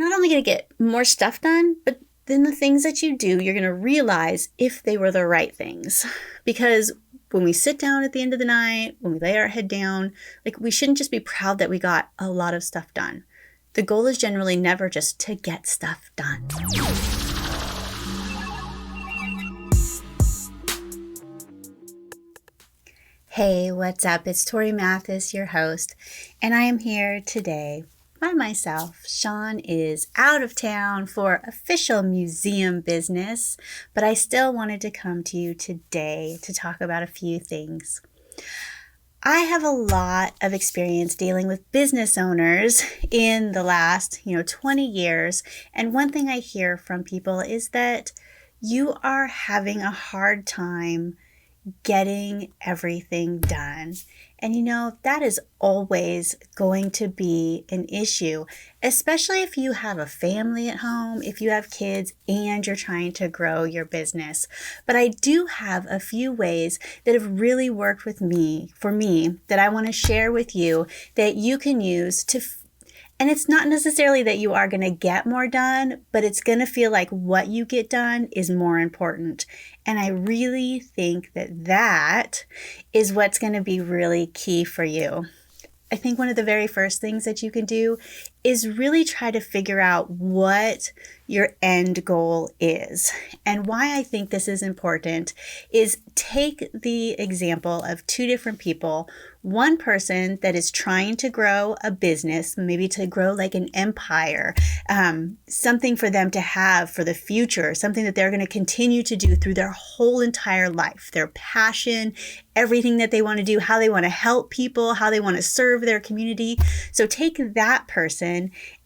you're not only going to get more stuff done, but then the things that you do, you're going to realize if they were the right things. Because when we sit down at the end of the night, when we lay our head down, like, we shouldn't just be proud that we got a lot of stuff done. The goal is generally never just to get stuff done. Hey, what's up? It's Torie Mathis, your host, and I am here today by myself. Sean is out of town for official museum business, but I still wanted to come to you today to talk about a few things. I have a lot of experience dealing with business owners in the last, 20 years, and one thing I hear from people is that you are having a hard time getting everything done. And that is always going to be an issue, especially if you have a family at home, if you have kids and you're trying to grow your business. But I do have a few ways that have really worked for me, that I want to share with you that you can use and it's not necessarily that you are going to get more done, but it's going to feel like what you get done is more important. And I really think that is what's going to be really key for you. I think one of the very first things that you can do is really try to figure out what your end goal is. And why I think this is important is take the example of two different people. One person that is trying to grow a business, maybe to grow like an empire, something for them to have for the future, something that they're going to continue to do through their whole entire life, their passion, everything that they want to do, how they want to help people, how they want to serve their community. So take that person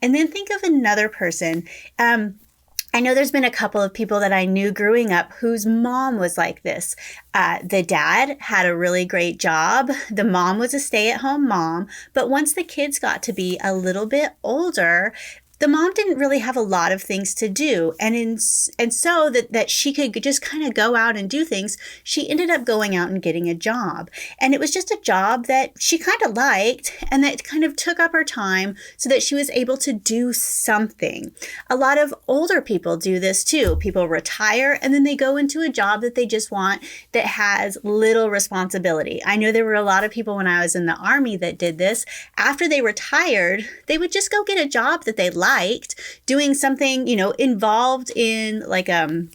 and then think of another person. I know there's been a couple of people that I knew growing up whose mom was like this. The dad had a really great job. The mom was a stay-at-home mom. But once the kids got to be a little bit older, the mom didn't really have a lot of things to do. And so that she could just kind of go out and do things, she ended up going out and getting a job. And it was just a job that she kind of liked and that kind of took up her time so that she was able to do something. A lot of older people do this too. People retire and then they go into a job that they just want that has little responsibility. I know there were a lot of people when I was in the Army that did this. After they retired, they would just go get a job that they liked, doing something, involved in like a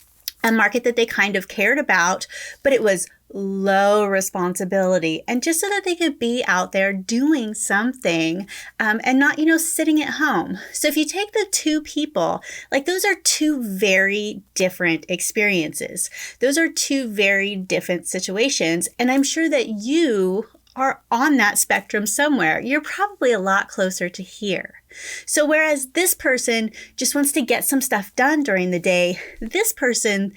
market that they kind of cared about, but it was low responsibility, and just so that they could be out there doing something and not, sitting at home. So if you take the two people, like, those are two very different experiences. Those are two very different situations. And I'm sure that you are on that spectrum somewhere. You're probably a lot closer to here. So whereas this person just wants to get some stuff done during the day, this person,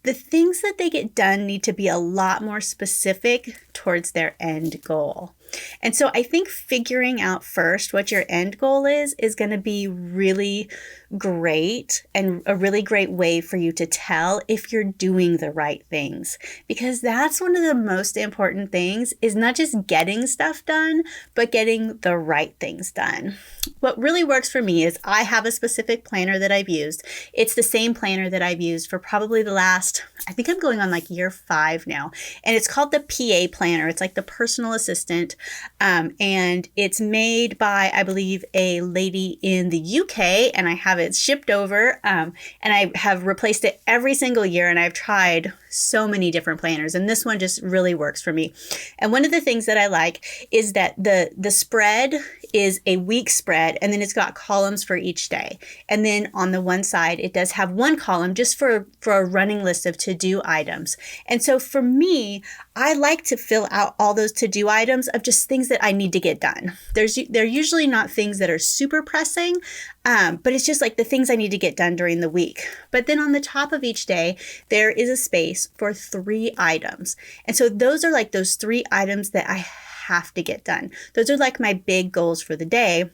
the things that they get done need to be a lot more specific towards their end goal. And so I think figuring out first what your end goal is going to be really great and a really great way for you to tell if you're doing the right things. Because that's one of the most important things, is not just getting stuff done, but getting the right things done. What really works for me is I have a specific planner that I've used. It's the same planner that I've used for probably the last, I think I'm going on like year 5 now. And it's called the PA planner. It's like the personal assistant. And it's made by, I believe, a lady in the UK, and I have it shipped over, and I have replaced it every single year, and I've tried so many different planners, and this one just really works for me. And one of the things that I like is that the spread is a week spread, and then it's got columns for each day. And then on the one side, it does have one column just for a running list of to-do items. And so for me, I like to fill out all those to-do items of just things that I need to get done. They're usually not things that are super pressing, but it's just like the things I need to get done during the week. But then on the top of each day, there is a space for 3 items. And so those are like those 3 items that I have to get done. Those are like my big goals for the day.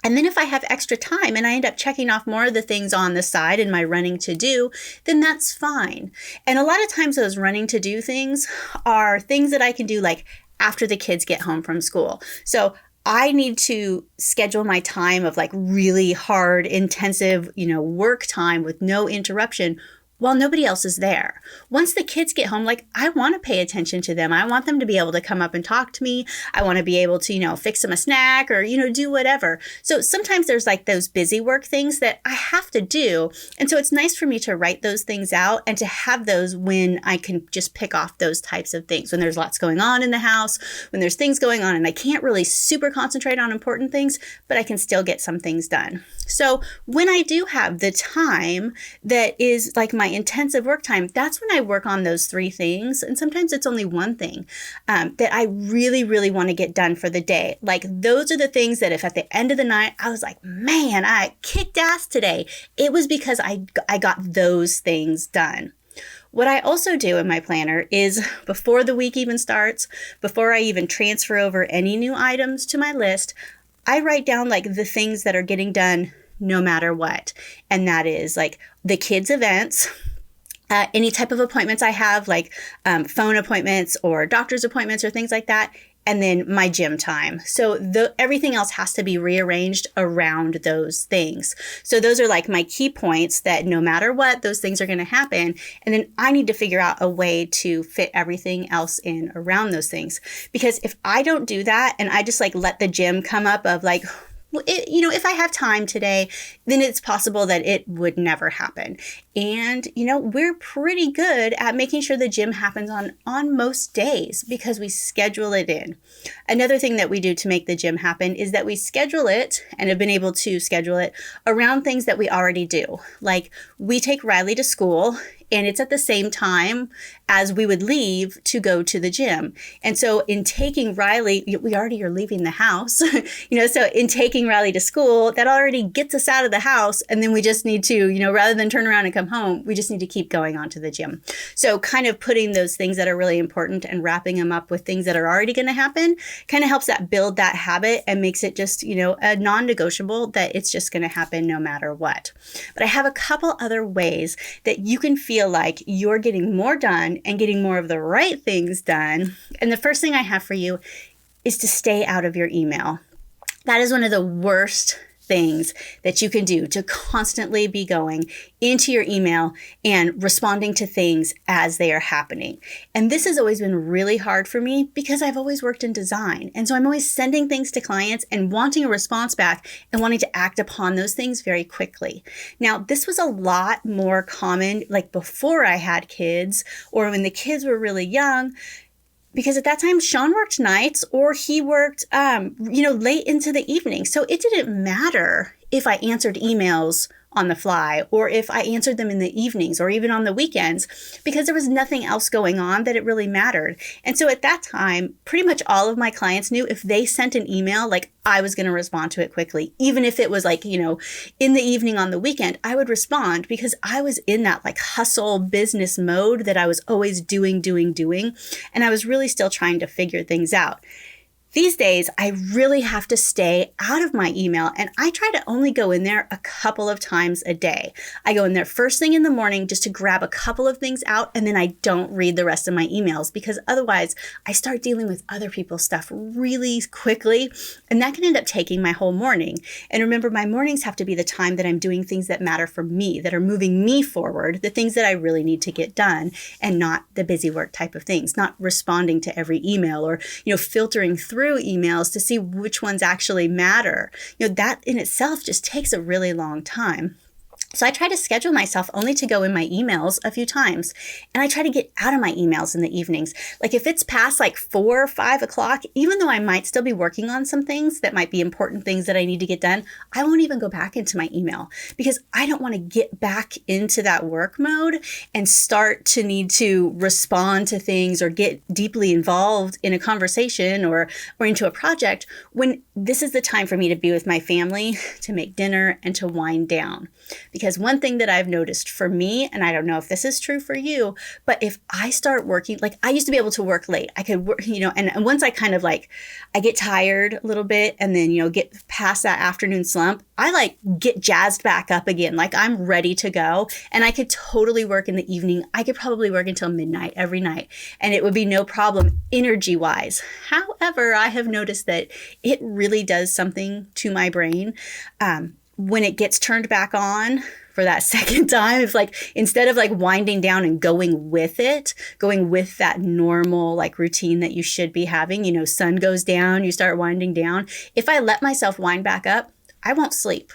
And then if I have extra time and I end up checking off more of the things on the side in my running to do, then that's fine. And a lot of times those running to do things are things that I can do like after the kids get home from school. So I need to schedule my time of like really hard, intensive, work time with no interruption while nobody else is there. Once the kids get home, like I want to pay attention to them. I want them to be able to come up and talk to me. I want to be able to, fix them a snack or, do whatever. So sometimes there's like those busy work things that I have to do. And so it's nice for me to write those things out and to have those when I can just pick off those types of things. When there's lots going on in the house, when there's things going on and I can't really super concentrate on important things, but I can still get some things done. So when I do have the time that is like my intensive work time, that's when I work on those 3 things. And sometimes it's only one thing that I really, really want to get done for the day. Like those are the things that if at the end of the night, I was like, man, I kicked ass today. It was because I got those things done. What I also do in my planner is before the week even starts, before I even transfer over any new items to my list, I write down like the things that are getting done no matter what. And that is like the kids' events, any type of appointments I have, like phone appointments or doctor's appointments or things like that. And then my gym time. So everything else has to be rearranged around those things. So those are like my key points that no matter what, those things are going to happen. And then I need to figure out a way to fit everything else in around those things. Because if I don't do that and I just like let the gym come up of like, well, if I have time today, then it's possible that it would never happen. And, we're pretty good at making sure the gym happens on most days because we schedule it in. Another thing that we do to make the gym happen is that we schedule it and have been able to schedule it around things that we already do. Like we take Riley to school and it's at the same time as we would leave to go to the gym. And so in taking Riley, we already are leaving the house, so in taking Riley to school, that already gets us out of the house. And then we just need to, rather than turn around and come home, we just need to keep going on to the gym. So kind of putting those things that are really important and wrapping them up with things that are already going to happen kind of helps that build that habit and makes it just, a non-negotiable that it's just going to happen no matter what. But I have a couple other ways that you can feel like you're getting more done and getting more of the right things done. And the first thing I have for you is to stay out of your email. That is one of the worst things that you can do, to constantly be going into your email and responding to things as they are happening. And this has always been really hard for me because I've always worked in design. And so I'm always sending things to clients and wanting a response back and wanting to act upon those things very quickly. Now, this was a lot more common like before I had kids or when the kids were really young. Because at that time, Sean worked nights or he worked, late into the evening. So it didn't matter if I answered emails on the fly or if I answered them in the evenings or even on the weekends because there was nothing else going on that it really mattered. And so at that time, pretty much all of my clients knew if they sent an email, like I was going to respond to it quickly. Even if it was like, in the evening on the weekend, I would respond because I was in that like hustle business mode that I was always doing. And I was really still trying to figure things out. These days, I really have to stay out of my email, and I try to only go in there a couple of times a day. I go in there first thing in the morning just to grab a couple of things out, and then I don't read the rest of my emails because otherwise I start dealing with other people's stuff really quickly, and that can end up taking my whole morning. And remember, my mornings have to be the time that I'm doing things that matter for me, that are moving me forward, the things that I really need to get done, and not the busy work type of things, not responding to every email or, filtering through emails to see which ones actually matter. That in itself just takes a really long time. So I try to schedule myself only to go in my emails a few times. And I try to get out of my emails in the evenings. Like if it's past like 4 or 5 o'clock, even though I might still be working on some things that might be important things that I need to get done, I won't even go back into my email because I don't want to get back into that work mode and start to need to respond to things or get deeply involved in a conversation or into a project when this is the time for me to be with my family, to make dinner and to wind down. Because one thing that I've noticed for me, and I don't know if this is true for you, but if I start working, like I used to be able to work late, I could work, and once I kind of like, I get tired a little bit and then, get past that afternoon slump, I like get jazzed back up again. Like I'm ready to go, and I could totally work in the evening. I could probably work until midnight every night, and it would be no problem energy wise. However, I have noticed that it really does something to my brain. When it gets turned back on for that second time, it's like, instead of like winding down and going with it, going with that normal like routine that you should be having, you know, sun goes down, you start winding down. If I let myself wind back up, I won't sleep.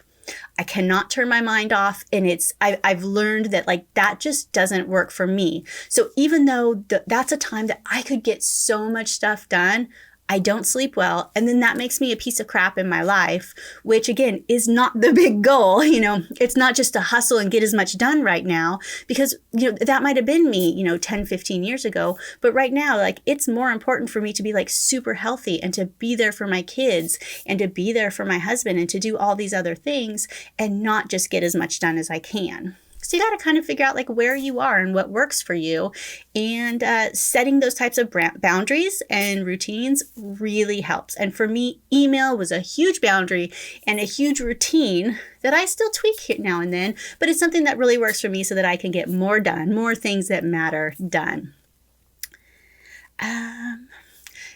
I cannot turn my mind off. And I've learned that like that just doesn't work for me. So even though that's a time that I could get so much stuff done, I don't sleep well. And then that makes me a piece of crap in my life, which again is not the big goal. You know, it's not just to hustle and get as much done right now, because, you know, that might have been me, you know, 10, 15 years ago. But right now, like, it's more important for me to be like super healthy and to be there for my kids and to be there for my husband and to do all these other things and not just get as much done as I can. So you got to kind of figure out like where you are and what works for you, and setting those types of boundaries and routines really helps. And for me, email was a huge boundary and a huge routine that I still tweak here now and then, but it's something that really works for me so that I can get more done, more things that matter done.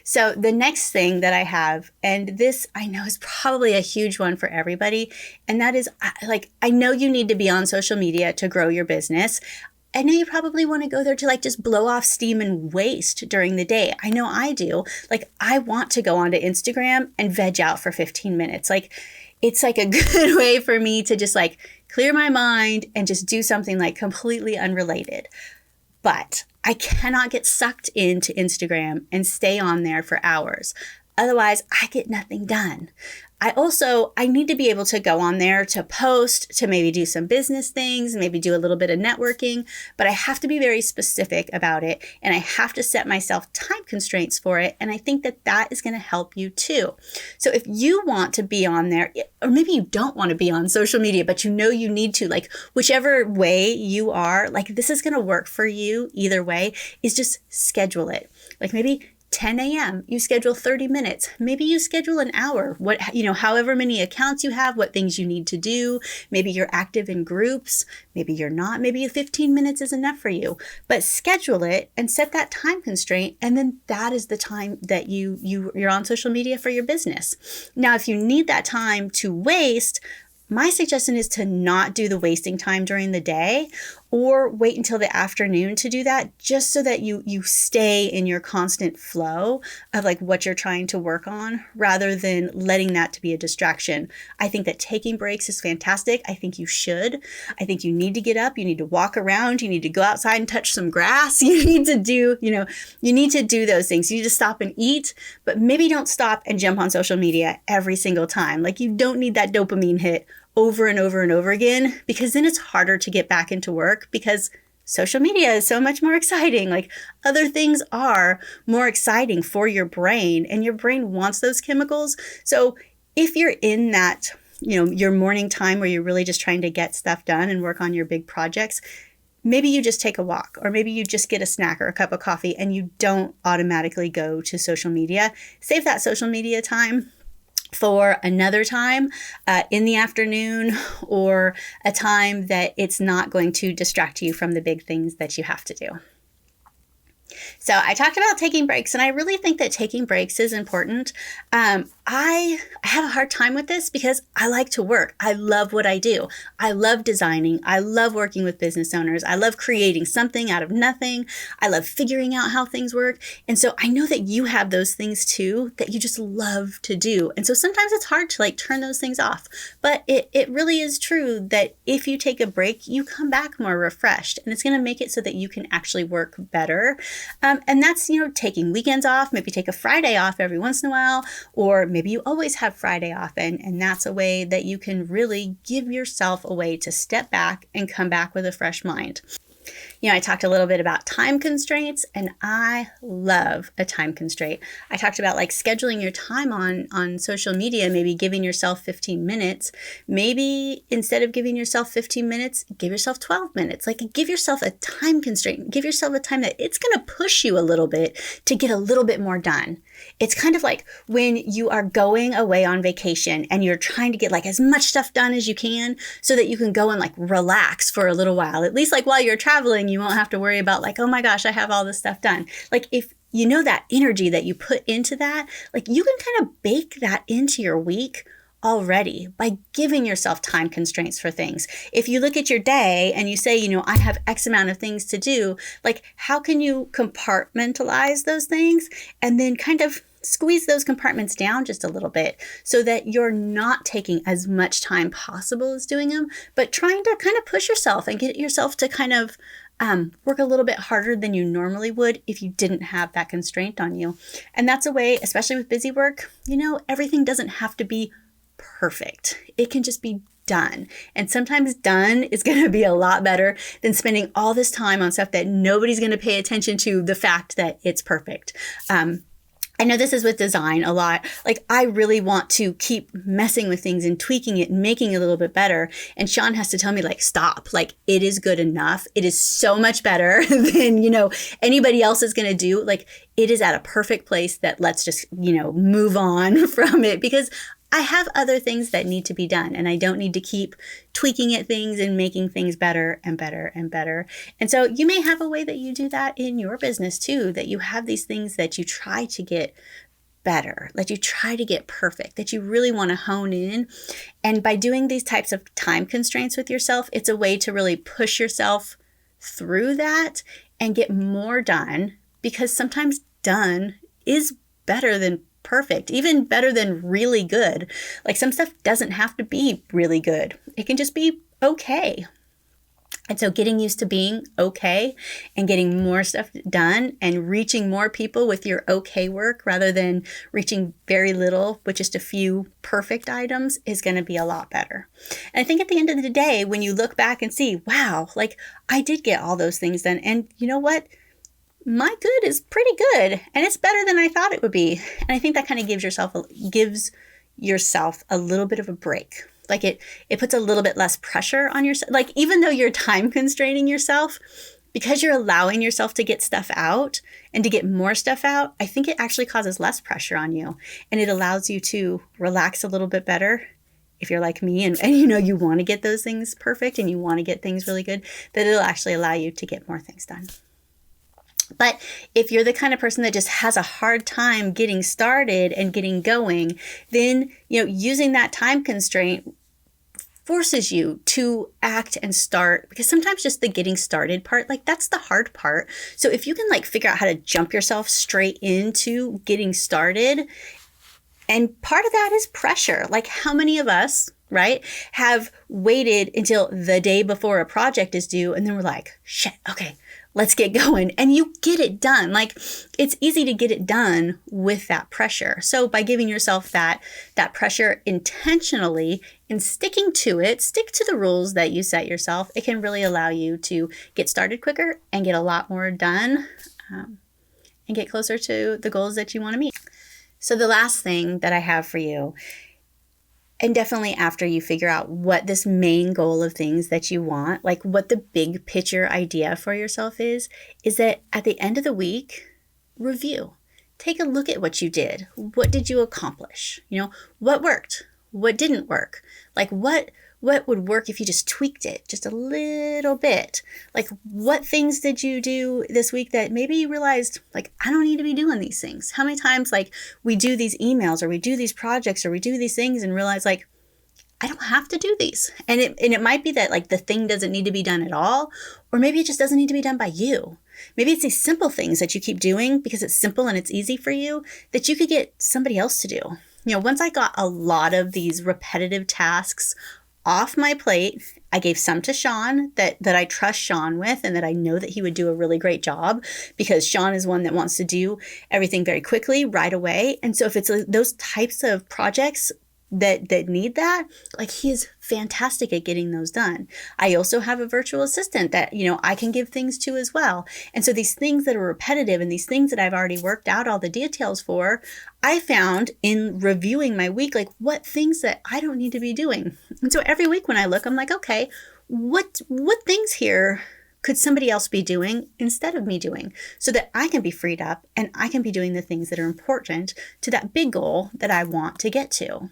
So the next thing that I have, and this I know is probably a huge one for everybody, and that is like, I know you need to be on social media to grow your business. I know you probably want to go there to like just blow off steam and waste during the day. I know I do. Like, I want to go onto Instagram and veg out for 15 minutes. Like, it's like a good way for me to just like clear my mind and just do something like completely unrelated. But I cannot get sucked into Instagram and stay on there for hours. Otherwise, I get nothing done. I need to be able to go on there to post, to maybe do some business things, maybe do a little bit of networking, but I have to be very specific about it, and I have to set myself time constraints for it. And I think that that is going to help you too. So if you want to be on there, or maybe you don't want to be on social media, but you know you need to, like, whichever way you are, like, this is going to work for you either way, is just schedule it. Like, maybe 10 a.m. you schedule 30 minutes. Maybe you schedule an hour. However many accounts you have, what things you need to do. Maybe you're active in groups. Maybe you're not. Maybe 15 minutes is enough for you. But schedule it and set that time constraint. And then that is the time that you're on social media for your business. Now, if you need that time to waste, my suggestion is to not do the wasting time during the day, or wait until the afternoon to do that, just so that you stay in your constant flow of like what you're trying to work on, rather than letting that to be a distraction. I think that taking breaks is fantastic. I think you should. I think you need to get up, you need to walk around, you need to go outside and touch some grass. You need to do, you need to do those things. You need to stop and eat, but maybe don't stop and jump on social media every single time. Like, you don't need that dopamine hit over and over and over again, because then it's harder to get back into work, because social media is so much more exciting. Like, other things are more exciting for your brain, and your brain wants those chemicals. So if you're in that, your morning time where you're really just trying to get stuff done and work on your big projects, maybe you just take a walk, or maybe you just get a snack or a cup of coffee and you don't automatically go to social media. Save that social media time for another time in the afternoon, or a time that it's not going to distract you from the big things that you have to do. So I talked about taking breaks, and I really think that taking breaks is important. I have a hard time with this because I like to work. I love what I do. I love designing. I love working with business owners. I love creating something out of nothing. I love figuring out how things work. And so I know that you have those things too that you just love to do. And so sometimes it's hard to like turn those things off. But it really is true that if you take a break, you come back more refreshed, and it's going to make it so that you can actually work better. And that's, taking weekends off, maybe take a Friday off every once in a while, or maybe you always have Friday off, and that's a way that you can really give yourself a way to step back and come back with a fresh mind. I talked a little bit about time constraints, and I love a time constraint. I talked about like scheduling your time on social media, maybe giving yourself 15 minutes. Maybe instead of giving yourself 15 minutes, give yourself 12 minutes. Like give yourself a time constraint. Give yourself a time that it's going to push you a little bit to get a little bit more done. It's kind of like when you are going away on vacation and you're trying to get like as much stuff done as you can so that you can go and like relax for a little while. At least like while you're traveling, you won't have to worry about like, oh my gosh, I have all this stuff done. Like if you know that energy that you put into that, like you can kind of bake that into your week already by giving yourself time constraints for things. If you look at your day and you say, I have X amount of things to do, like how can you compartmentalize those things and then kind of squeeze those compartments down just a little bit so that you're not taking as much time possible as doing them, but trying to kind of push yourself and get yourself to kind of work a little bit harder than you normally would if you didn't have that constraint on you. And that's a way, especially with busy work, everything doesn't have to be perfect. It can just be done. And sometimes done is going to be a lot better than spending all this time on stuff that nobody's going to pay attention to the fact that it's perfect. I know this is with design a lot. Like I really want to keep messing with things and tweaking it and making it a little bit better. And Sean has to tell me like, stop, like it is good enough. It is so much better than, anybody else is going to do. Like it is at a perfect place that let's just, move on from it because I have other things that need to be done and I don't need to keep tweaking at things and making things better and better and better. And so you may have a way that you do that in your business too, that you have these things that you try to get better, that you try to get perfect, that you really want to hone in. And by doing these types of time constraints with yourself, it's a way to really push yourself through that and get more done because sometimes done is better than perfect, even better than really good. Like some stuff doesn't have to be really good. It can just be okay. And so getting used to being okay and getting more stuff done and reaching more people with your okay work rather than reaching very little with just a few perfect items is going to be a lot better. And I think at the end of the day, when you look back and see, wow, like I did get all those things done. And you know what? My good is pretty good and it's better than I thought it would be. And I think that kind of gives yourself a little bit of a break. Like it puts a little bit less pressure on yourself. Like even though you're time constraining yourself, because you're allowing yourself to get stuff out and to get more stuff out, I think it actually causes less pressure on you. And it allows you to relax a little bit better. If you're like me and you want to get those things perfect and you want to get things really good, that it'll actually allow you to get more things done. But if you're the kind of person that just has a hard time getting started and getting going, then, using that time constraint forces you to act and start because sometimes just the getting started part, like that's the hard part. So if you can like figure out how to jump yourself straight into getting started, and part of that is pressure. Like how many of us, right, have waited until the day before a project is due and then we're like, shit, okay, let's get going. And you get it done. Like it's easy to get it done with that pressure. So by giving yourself that pressure intentionally and sticking to it, stick to the rules that you set yourself, it can really allow you to get started quicker and get a lot more done and get closer to the goals that you want to meet. So the last thing that I have for you, and definitely after you figure out what this main goal of things that you want, like what the big picture idea for yourself is that at the end of the week, review. Take a look at what you did. What did you accomplish? What worked? What didn't work? Like what would work if you just tweaked it just a little bit? Like what things did you do this week that maybe you realized, like, I don't need to be doing these things? How many times like we do these emails or we do these projects or we do these things and realize like, I don't have to do these. And it might be that like the thing doesn't need to be done at all, or maybe it just doesn't need to be done by you. Maybe it's these simple things that you keep doing because it's simple and it's easy for you that you could get somebody else to do. Once I got a lot of these repetitive tasks off my plate, I gave some to Sean that I trust Sean with and that I know that he would do a really great job because Sean is one that wants to do everything very quickly right away. And so if it's those types of projects, that need that, like he is fantastic at getting those done. I also have a virtual assistant that, I can give things to as well. And so these things that are repetitive and these things that I've already worked out all the details for, I found in reviewing my week, like what things that I don't need to be doing. And so every week when I look, I'm like, okay, what things here could somebody else be doing instead of me doing, so that I can be freed up and I can be doing the things that are important to that big goal that I want to get to.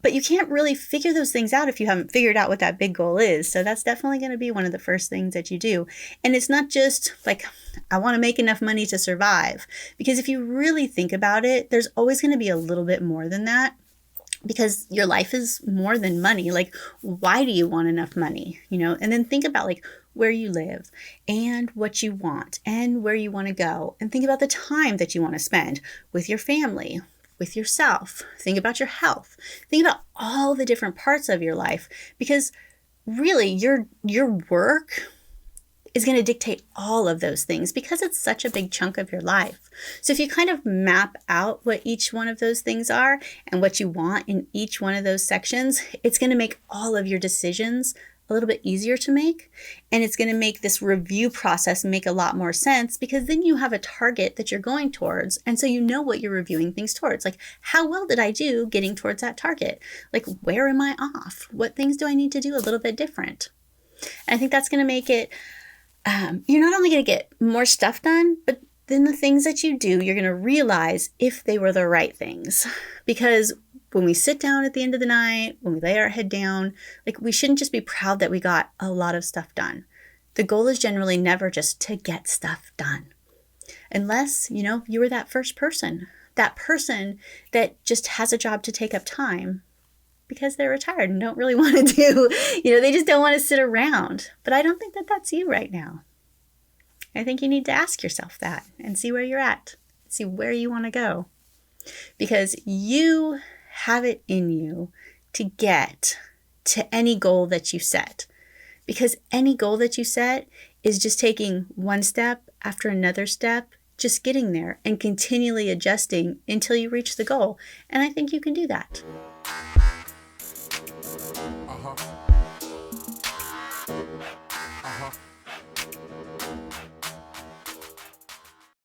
But you can't really figure those things out if you haven't figured out what that big goal is. So that's definitely going to be one of the first things that you do. And it's not just like, I want to make enough money to survive. Because if you really think about it, there's always going to be a little bit more than that. Because your life is more than money. Like, why do you want enough money? And then think about like where you live and what you want and where you want to go. And think about the time that you want to spend with your family, with yourself. Think about your health. Think about all the different parts of your life, because really your work is going to dictate all of those things because it's such a big chunk of your life. So if you kind of map out what each one of those things are and what you want in each one of those sections, it's going to make all of your decisions a little bit easier to make. And it's going to make this review process make a lot more sense, because then you have a target that you're going towards. And so you know what you're reviewing things towards. Like, how well did I do getting towards that target? Like, where am I off? What things do I need to do a little bit different? And I think that's going to make it, you're not only going to get more stuff done, but then the things that you do, you're going to realize if they were the right things. Because when we sit down at the end of the night, when we lay our head down, like, we shouldn't just be proud that we got a lot of stuff done. The goal is generally never just to get stuff done. Unless, you were that first person, that that just has a job to take up time because they're retired and don't really want to do, they just don't want to sit around. But I don't think that that's you right now. I think you need to ask yourself that and see where you're at, see where you want to go. Because you have it in you to get to any goal that you set. Because any goal that you set is just taking one step after another step, just getting there and continually adjusting until you reach the goal. And I think you can do that.